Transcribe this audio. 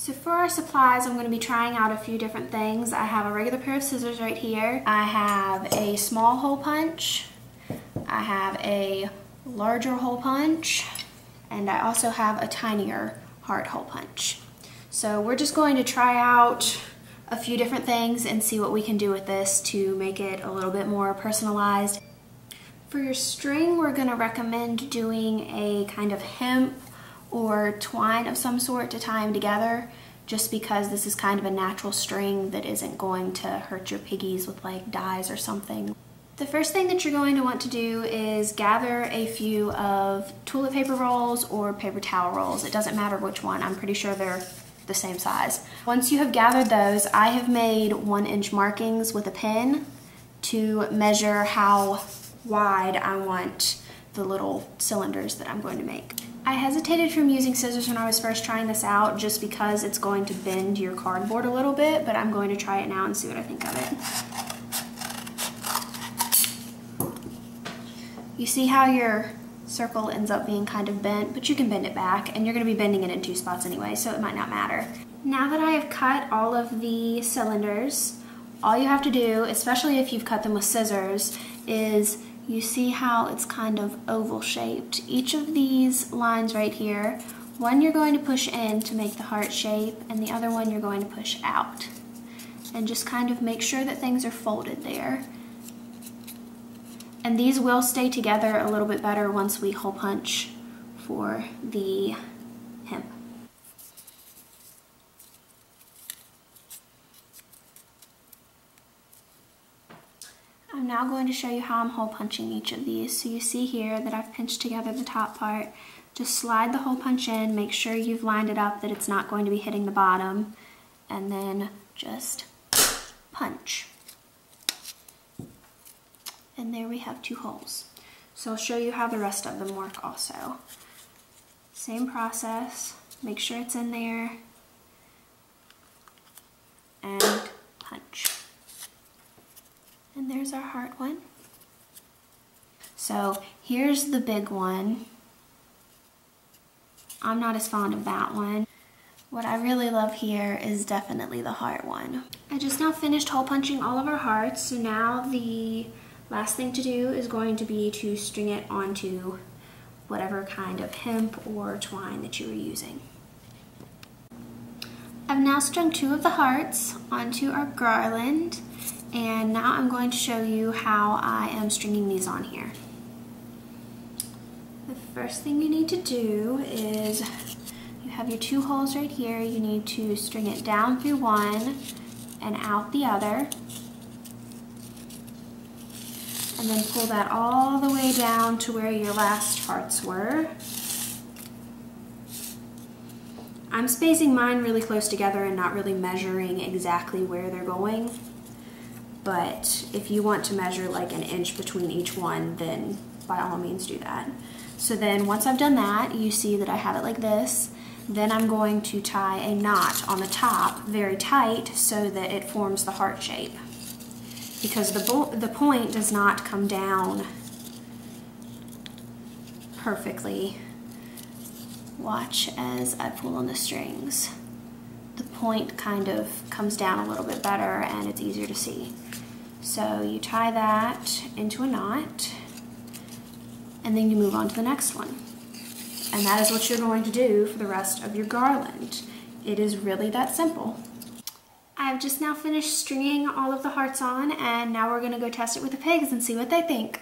So for our supplies, I'm going to be trying out a few different things. I have a regular pair of scissors right here. I have a small hole punch. I have a larger hole punch. And I also have a tinier hard hole punch. So we're just going to try out a few different things and see what we can do with this to make it a little bit more personalized. For your string, we're going to recommend doing a kind of hemp or twine of some sort to tie them together, just because this is kind of a natural string that isn't going to hurt your piggies with like dyes or something. The first thing that you're going to want to do is gather a few of toilet paper rolls or paper towel rolls. It doesn't matter which one, I'm pretty sure they're the same size. Once you have gathered those, I have made 1-inch markings with a pen to measure how wide I want the little cylinders that I'm going to make. I hesitated from using scissors when I was first trying this out just because it's going to bend your cardboard a little bit, but I'm going to try it now and see what I think of it. You see how your circle ends up being kind of bent, but you can bend it back, and you're going to be bending it in 2 spots anyway, so it might not matter. Now that I have cut all of the cylinders, all you have to do, especially if you've cut them with scissors, is you see how it's kind of oval shaped. Each of these lines right here, one you're going to push in to make the heart shape, and the other one you're going to push out. And just kind of make sure that things are folded there. And these will stay together a little bit better once we hole punch for the hemp. I'm now going to show you how I'm hole punching each of these. So you see here that I've pinched together the top part. Just slide the hole punch in, make sure you've lined it up that it's not going to be hitting the bottom, and then just punch. And there we have 2 holes. So I'll show you how the rest of them work also. Same process, make sure it's in there, and punch. And there's our heart one. So here's the big one. I'm not as fond of that one. What I really love here is definitely the heart one. I just now finished hole punching all of our hearts, so now the last thing to do is going to be to string it onto whatever kind of hemp or twine that you were using. I've now strung 2 of the hearts onto our garland, and now I'm going to show you how I am stringing these on here. The first thing you need to do is, you have your 2 holes right here, you need to string it down through one and out the other, and then pull that all the way down to where your last hearts were. I'm spacing mine really close together and not really measuring exactly where they're going. But if you want to measure like 1 inch between each one, then by all means do that. So then once I've done that, you see that I have it like this. Then I'm going to tie a knot on the top very tight so that it forms the heart shape. Because the point does not come down perfectly. Watch as I pull on the strings. The point kind of comes down a little bit better and it's easier to see. So you tie that into a knot, and then you move on to the next one. And that is what you're going to do for the rest of your garland. It is really that simple. I've just now finished stringing all of the hearts on, and now we're going to go test it with the pigs and see what they think.